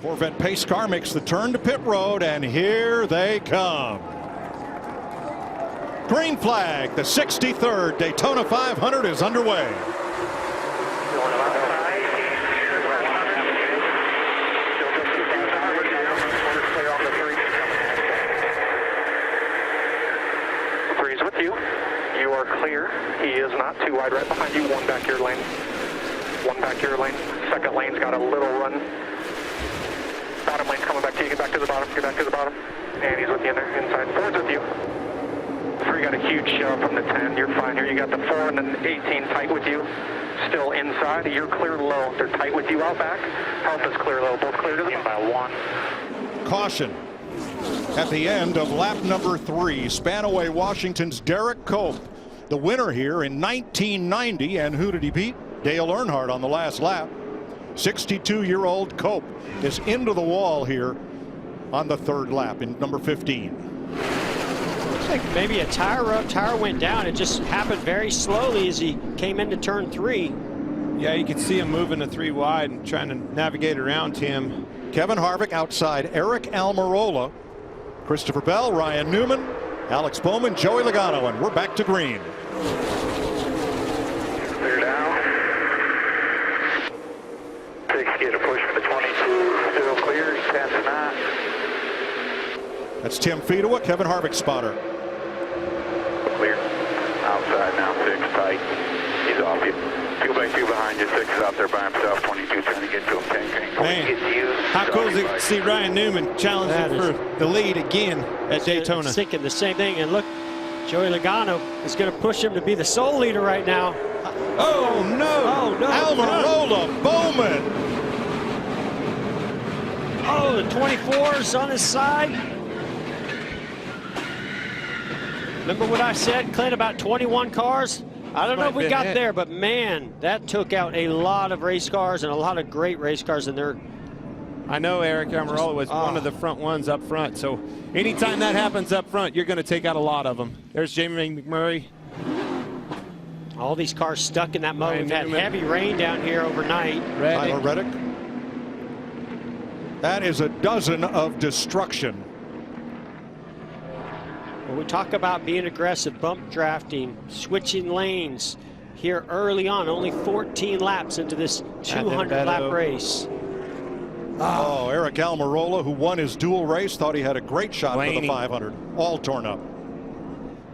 Corvette pace car makes the turn to pit road, and here they come. Green flag, the 63rd Daytona 500 is underway. Three's with you. You are clear. He is not too wide right behind you. One backyard lane. One backyard lane. Second lane's got a little run. Bottom lane's coming back to you. Get back to the bottom. Get back to the bottom. And he's with you in there. Inside. Four's with you. Three got a huge shove from the 10. You're fine here. You got the 4 and then 18 tight with you. Still inside. You're clear low. They're tight with you out back. Alpha's clear low. Both clear to the by 1. Caution at the end of lap number 3. Spanaway Washington's Derek Cope, the winner here in 1990. And who did he beat? Dale Earnhardt on the last lap. 62-year-old Cope is into the wall here on the 3rd lap in number 15. Looks like maybe a tire went down. It just happened very slowly as he came into turn 3. Yeah, you can see him moving to 3 wide and trying to navigate around him. Kevin Harvick outside Eric Almirola, Christopher Bell, Ryan Newman, Alex Bowman, Joey Logano, and we're back to green. Clear down. 6 get a push for the 22. Still clear. He's passing 9. That's Tim Fedewa, Kevin Harvick spotter. Clear. Outside now. 6 tight. He's off you. 2 by 2 behind you. 6 is out there by himself. 22 trying to get to him. 10. Man, how cool is it to see Ryan Newman challenging for the lead again at Daytona? Thinking the same thing. And look, Joey Logano is going to push him to be the sole leader right now. Oh no! Oh no! Almirola, Bowman. Oh, the 24's on his side. Remember what I said, Clint, about 21 cars? I don't know if we got there, but man, that took out a lot of race cars and a lot of great race cars in there. I know Eric Almirola was one of the front ones up front, so anytime that happens up front, you're going to take out a lot of them. There's Jamie McMurray. All these cars stuck in that mode. We've had heavy rain down here overnight. Tyler Reddick. That is a dozen of destruction. When we talk about being aggressive, bump drafting, switching lanes here early on, only 14 laps into this 200-lap race. Oh, Eric Almirola, who won his dual race, thought he had a great shot for the 500. All torn up.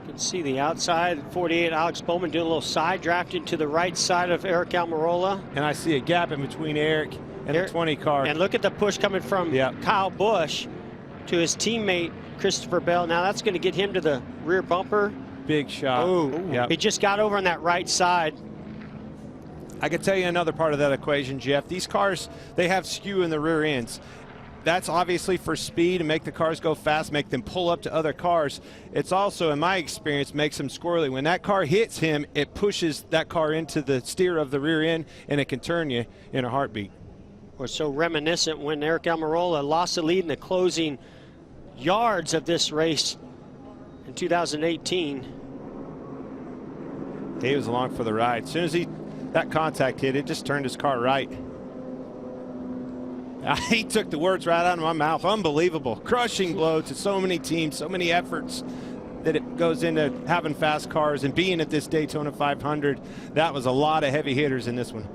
You can see the outside, 48, Alex Bowman doing a little side drafting to the right side of Eric Almirola. And I see a gap in between Eric and the 20 car. And look at the push coming from Kyle Busch to his teammate, Christopher Bell. Now that's going to get him to the rear bumper. Big shot. Oh, he just got over on that right side. I can tell you another part of that equation, Jeff. These cars, they have skew in the rear ends. That's obviously for speed and make the cars go fast, make them pull up to other cars. It's also, in my experience, makes them squirrely. When that car hits him, it pushes that car into the steer of the rear end, and it can turn you in a heartbeat. We're so reminiscent when Eric Almirola lost the lead in the closing yards of this race in 2018. He was along for the ride. As soon as that contact hit, it just turned his car right. He took the words right out of my mouth. Unbelievable. Crushing blow to so many teams, so many efforts that it goes into having fast cars and being at this Daytona 500. That was a lot of heavy hitters in this one.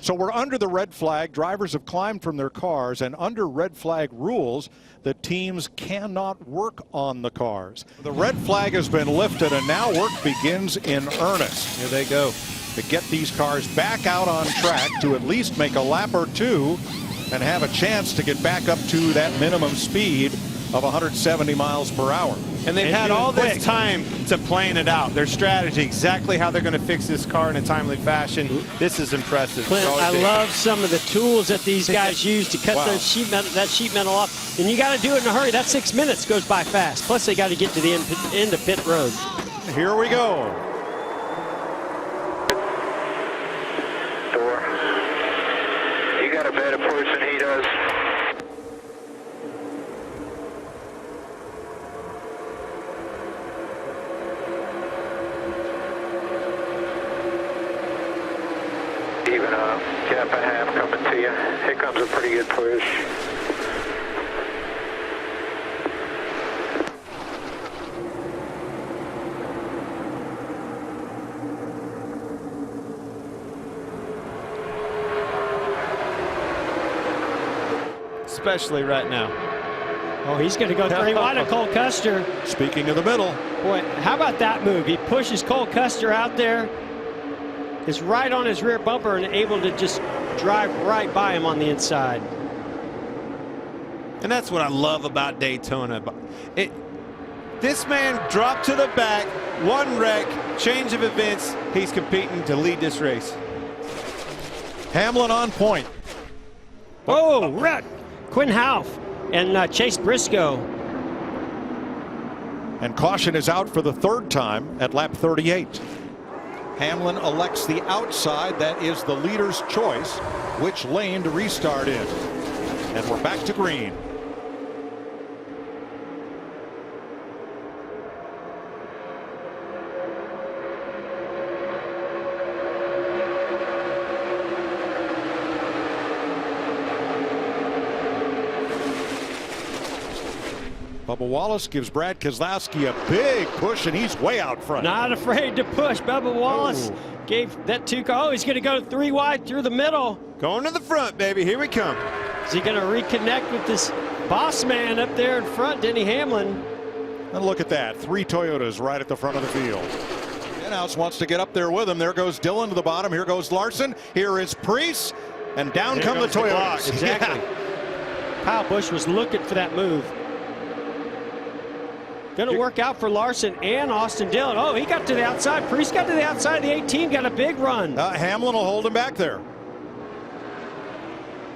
So we're under the red flag. Drivers have climbed from their cars, and under red flag rules, the teams cannot work on the cars. The red flag has been lifted, and now work begins in earnest. Here they go. To get these cars back out on track to at least make a lap or two and have a chance to get back up to that minimum speed of 170 miles per hour. And they've had all this time to plan it out. Their strategy, exactly how they're going to fix this car in a timely fashion. This is impressive. Clint, I love some of the tools that these guys use to cut that sheet metal off. And you got to do it in a hurry. That 6 minutes goes by fast. Plus, they got to get to the end of pit road. Here we go. You got a better push than he does. Even a gap and a half coming to you. Here comes time's a pretty good push. Especially right now. Oh, he's going to go 3 wide of Cole Custer. Speaking of the middle. Boy, how about that move? He pushes Cole Custer out there. Is right on his rear bumper and able to just drive right by him on the inside. And that's what I love about Daytona. This man dropped to the back, one wreck, change of events. He's competing to lead this race. Hamlin on point. Oh, wreck. Quinn Houff and Chase Briscoe. And caution is out for the 3rd time at lap 38. Hamlin elects the outside. That is the leader's choice, which lane to restart in. And we're back to green. Bubba Wallace gives Brad Keselowski a big push, and he's way out front. Not afraid to push. Bubba Wallace gave that 2 car. Oh, he's going to go 3 wide through the middle. Going to the front, baby. Here we come. Is he going to reconnect with this boss man up there in front, Denny Hamlin? And look at that. 3 Toyotas right at the front of the field. Stenhouse wants to get up there with him. There goes Dillon to the bottom. Here goes Larson. Here is Preece. And down come the Toyotas. Exactly. Kyle Busch was looking for that move. Going to work out for Larson and Austin Dillon. Oh, he got to the outside. Preece got to the outside of the 18, got a big run. Hamlin will hold him back there.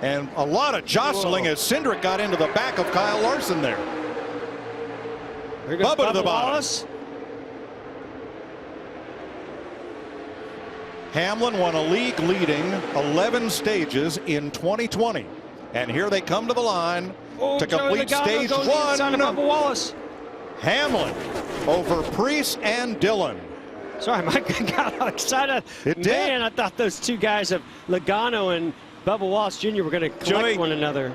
And a lot of jostling as Cindric got into the back of Kyle Larson there. There goes Bubba to the Wallace. bottom. Hamlin won a league leading 11 stages in 2020. And here they come to the line to complete stage 1. Bubba Wallace. Hamlin over Preece and Dillon. Sorry, Mike, I got excited. It did. Man, I thought those 2 guys of Logano and Bubba Wallace Jr. were going to collect one another.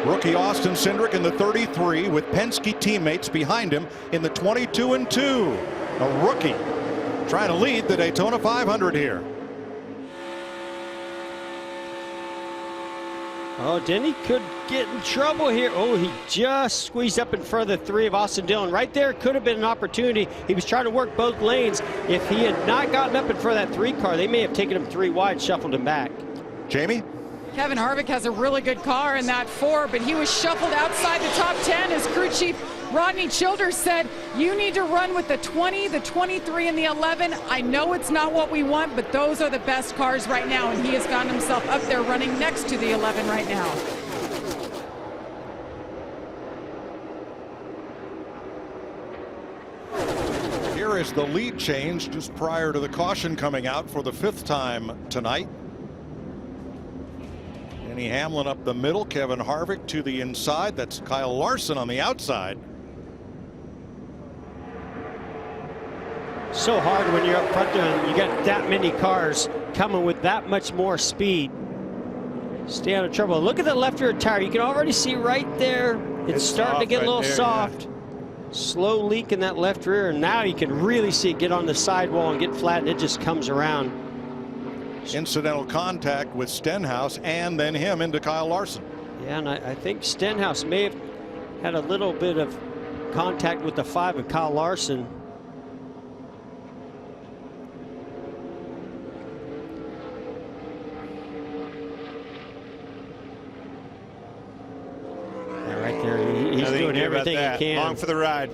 Rookie Austin Cindric in the 33 with Penske teammates behind him in the 22 and 2. A rookie trying to lead the Daytona 500 here. Oh, Denny could get in trouble here. Oh, he just squeezed up in front of the 3 of Austin Dillon. Right there could have been an opportunity. He was trying to work both lanes. If he had not gotten up in front of that 3 car, they may have taken him 3 wide, shuffled him back. Jamie? Kevin Harvick has a really good car in that 4, but he was shuffled outside the top 10 as crew chief Rodney Childers said, you need to run with the 20, the 23, and the 11. I know it's not what we want, but those are the best cars right now, and he has gotten himself up there running next to the 11 right now. Here is the lead change just prior to the caution coming out for the 5th time tonight. Denny Hamlin up the middle, Kevin Harvick to the inside. That's Kyle Larson on the outside. So hard when you're up front there and you got that many cars coming with that much more speed. Stay out of trouble. Look at the left rear tire. You can already see right there. It's starting to get a little soft. Yeah. Slow leak in that left rear, and now you can really see it get on the sidewall and get flat, and it just comes around. Incidental contact with Stenhouse and then him into Kyle Larson. Yeah, and I think Stenhouse may have had a little bit of contact with the 5 of Kyle Larson. Yeah, right there, he's doing everything he can. Long for the ride.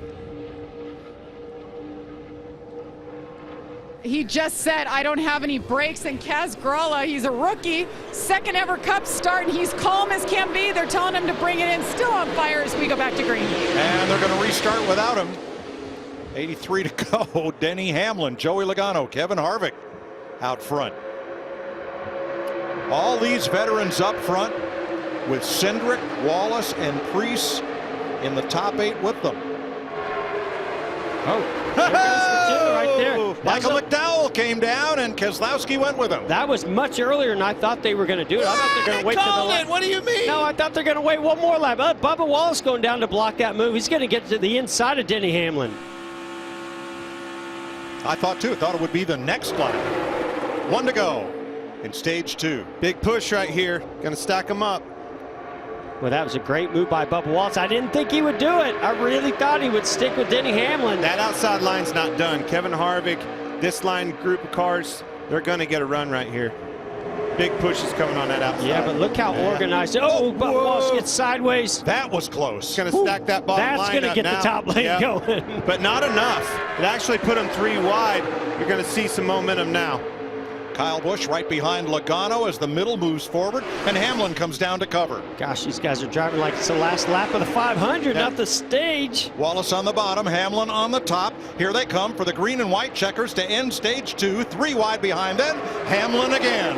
He just said, I don't have any brakes, and Kaz Gralla, he's a rookie, 2nd ever Cup start, and he's calm as can be. They're telling him to bring it in, still on fire as we go back to green. And they're going to restart without him. 83 to go. Denny Hamlin, Joey Logano, Kevin Harvick out front. All these veterans up front with Cindric, Wallace, and Preece in the top 8 with them. Oh, there goes the two right there. Michael McDowell came down and Keselowski went with him. That was much earlier than I thought they were going to do it. I thought they were going to wait to the lap. What do you mean? No, I thought they're going to wait one more lap. Bubba Wallace going down to block that move. He's going to get to the inside of Denny Hamlin. I thought too. Thought it would be the next lap. 1 to go in stage 2. Big push right here. Going to stack them up. Well, that was a great move by Bubba Wallace. I didn't think he would do it. I really thought he would stick with Denny Hamlin. That outside line's not done. Kevin Harvick, this line group of cars, they're going to get a run right here. Big push is coming on that outside. Yeah, but look how organized. Oh, Bubba Wallace gets sideways. That was close. Going to stack that bottom line. That's going to get the top lane going. But not enough. It actually put them 3 wide. You're going to see some momentum now. Kyle Busch right behind Logano as the middle moves forward, and Hamlin comes down to cover. Gosh, these guys are driving like it's the last lap of the 500, not the stage. Wallace on the bottom, Hamlin on the top. Here they come for the green and white checkers to end stage 2. 3 wide behind them. Hamlin again.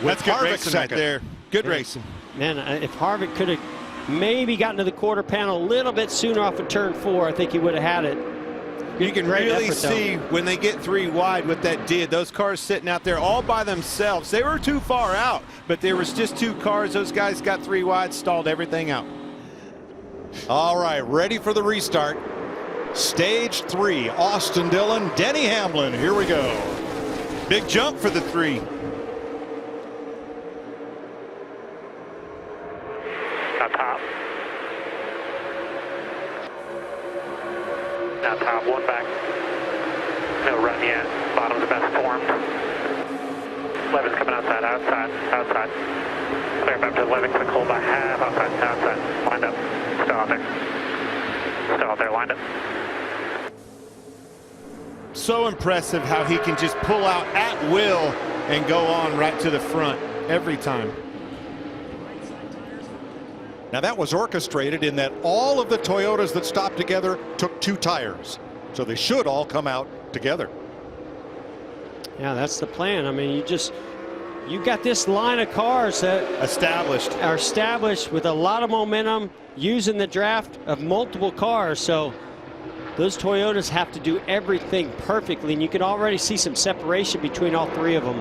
That's good Harvick racing second. right there. Good racing. Man, if Harvick could have maybe gotten to the quarter panel a little bit sooner off of turn 4, I think he would have had it. You can really see when they get 3 wide what that did. Those cars sitting out there all by themselves. They were too far out, but there was just 2 cars. Those guys got 3 wide, stalled everything out. All right, ready for the restart. Stage 3, Austin Dillon, Denny Hamlin. Here we go. Big jump for the 3. Up top. Now top, 1 back. No run yet. Bottom's best formed. 11's coming outside, outside. Clear back to 11, quick hold by half, outside. Lined up. Still out there, lined up. So impressive how he can just pull out at will and go on right to the front every time. Now that was orchestrated in that all of the Toyotas that stopped together took 2 tires. So they should all come out together. Yeah, that's the plan. I mean, you got this line of cars that are established with a lot of momentum, using the draft of multiple cars. So those Toyotas have to do everything perfectly, and you can already see some separation between all 3 of them.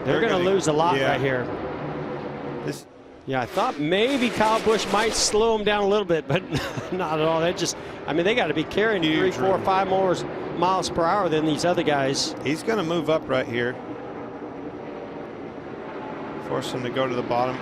They're going to lose a lot right here. Yeah, I thought maybe Kyle Busch might slow him down a little bit, but not at all. They got to be carrying 3, 4, 5 more miles per hour than these other guys. He's going to move up right here. Force him to go to the bottom.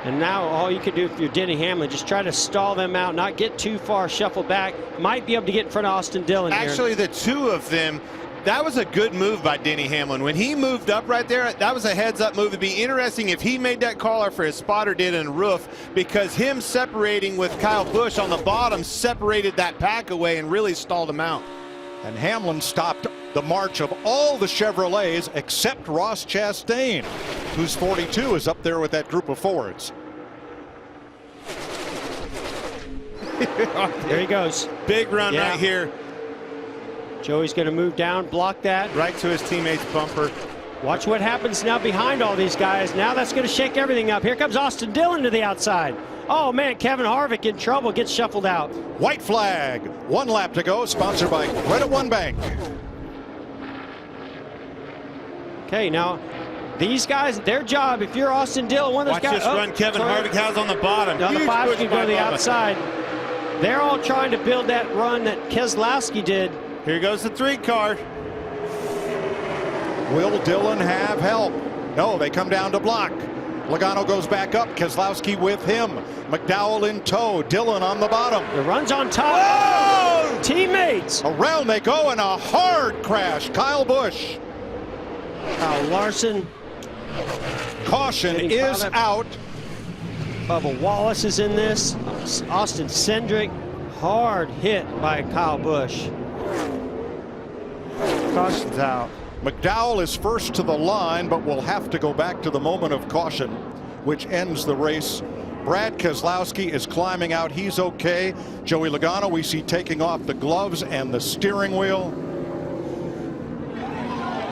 And now all you can do if you're Denny Hamlin, just try to stall them out, not get too far, shuffle back. Might be able to get in front of Austin Dillon here. Actually, the 2 of them, that was a good move by Denny Hamlin. When he moved up right there, that was a heads-up move. It'd be interesting if he made that call for his spotter did in roof, because him separating with Kyle Busch on the bottom separated that pack away and really stalled him out. And Hamlin stopped the march of all the Chevrolets except Ross Chastain, whose 42 is up there with that group of Fords. There he goes. Big run right here. Joey's going to move down, block that. Right to his teammate's bumper. Watch what happens now behind all these guys. Now that's going to shake everything up. Here comes Austin Dillon to the outside. Oh, man, Kevin Harvick in trouble, gets shuffled out. White flag. 1 lap to go, sponsored by Credit One Bank. Okay, now these guys, their job, if you're Austin Dillon, one of those guys. Watch this run Kevin Harvick has on the bottom. Now the 5 can go to the outside. They're all trying to build that run that Keselowski did. Here goes the 3 car. Will Dillon have help? No, they come down to block. Logano goes back up, Keselowski with him. McDowell in tow, Dillon on the bottom. The run's on top. Oh! Teammates. Around they go in a hard crash. Kyle Busch. Kyle Larson. Caution is out. Bubba Wallace is in this. Austin Cindric. Hard hit by Kyle Busch. Caution's out. McDowell is first to the line, but will have to go back to the moment of caution, which ends the race Brad Keselowski is climbing out. He's okay. Joey Logano we see taking off the gloves and the steering wheel.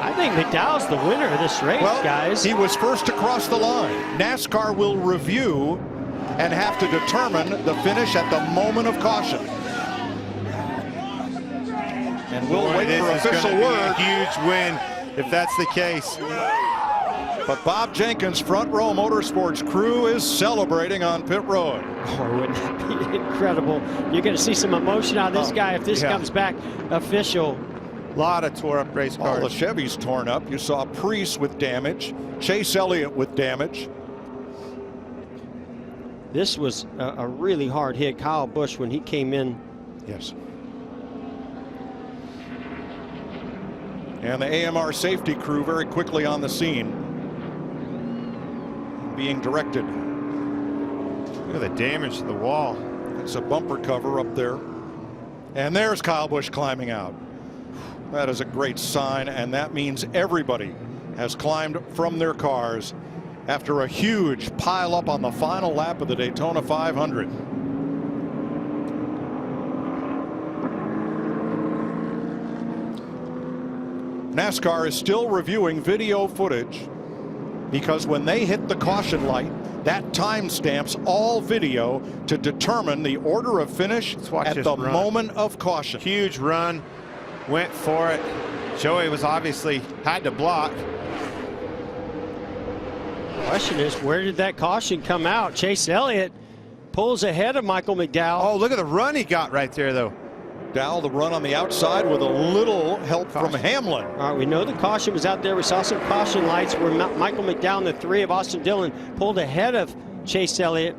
I think McDowell's the winner of this race, guys. He was first across the line. NASCAR will review and have to determine the finish at the moment of caution. And we'll wait for official word. Huge win if that's the case. But Bob Jenkins' Front Row Motorsports crew is celebrating on pit road. Oh, wouldn't that be incredible? You're going to see some emotion out of this guy if this comes back official. A lot of tore up race cars. All the Chevys torn up. You saw Priest with damage, Chase Elliott with damage. This was a really hard hit. Kyle Busch, when he came in. Yes. And the AMR safety crew very quickly on the scene, being directed. Look at the damage to the wall. It's a bumper cover up there. And there's Kyle Busch climbing out. That is a great sign, and that means everybody has climbed from their cars after a huge pileup on the final lap of the Daytona 500. NASCAR is still reviewing video footage because when they hit the caution light, that time stamps all video to determine the order of finish at the moment of caution. Huge run, went for it. Joey was obviously had to block. Question is, where did that caution come out? Chase Elliott pulls ahead of Michael McDowell. Oh, look at the run he got right there, though. McDowell, the run on the outside with a little help from Hamlin. All right, we know the caution was out there. We saw some caution lights where Michael McDowell and the three of Austin Dillon pulled ahead of Chase Elliott.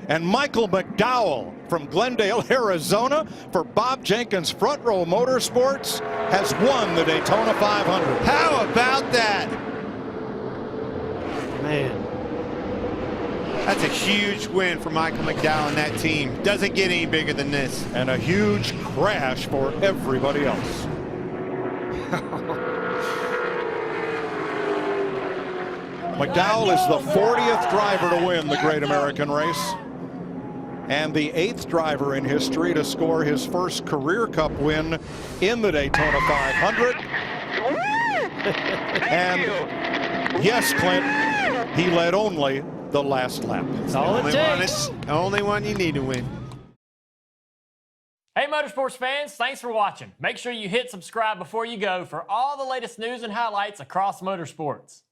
And Michael McDowell from Glendale, Arizona, for Bob Jenkins' Front Row Motorsports, has won the Daytona 500. How about that? Man. That's a huge win for Michael McDowell and that team. Doesn't get any bigger than this. And a huge crash for everybody else. McDowell is the 40th driver to win the Great American Race and the 8th driver in history to score his first career Cup win in the Daytona 500. And yes, Clint, he led only the last lap. That's all it takes. The only one you need to win. Hey Motorsports fans, thanks for watching. Make sure you hit subscribe before you go for all the latest news and highlights across motorsports.